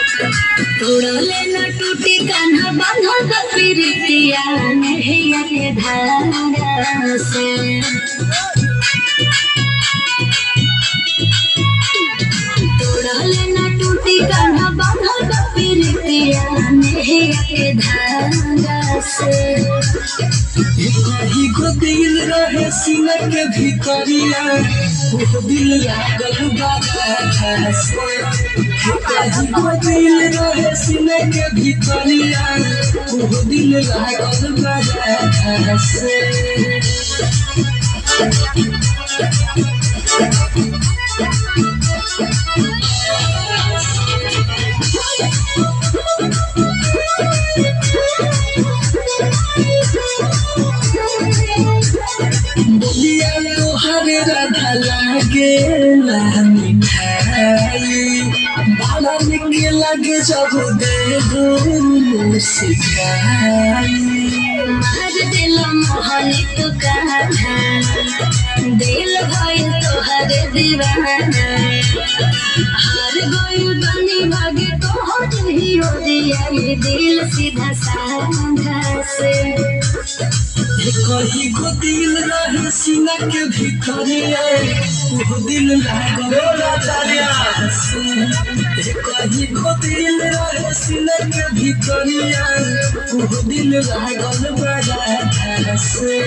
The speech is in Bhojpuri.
तोड़ले न टूटी कान्हा बांधल प्रीतिया नैया के धारा से तोड़ले न टूटी कान्हा बांधल प्रीतिया नैया के धारा से कहीं को दिल रहे सीना के भीतरिया वो दिल लागल बाबा से कहीं को दिल रहे सीना के भीतरिया वो दिल लागल बाबा से बोलिया तोहरे राधा लागे मिठाई बाला निके लगे जब देबू सिखाई मार दिल मोहनी तू कहा दिल भइल तोहरे दीवाना हार गइल बनी भागे तोहर ही हो दिया ये दिल सीधा साधा से कहीं को दिल रहे सीना के भीतरिया वो दिल लागल से कहीं को दिल रहे सीना के भीतरिया वो दिल लागल बाबा से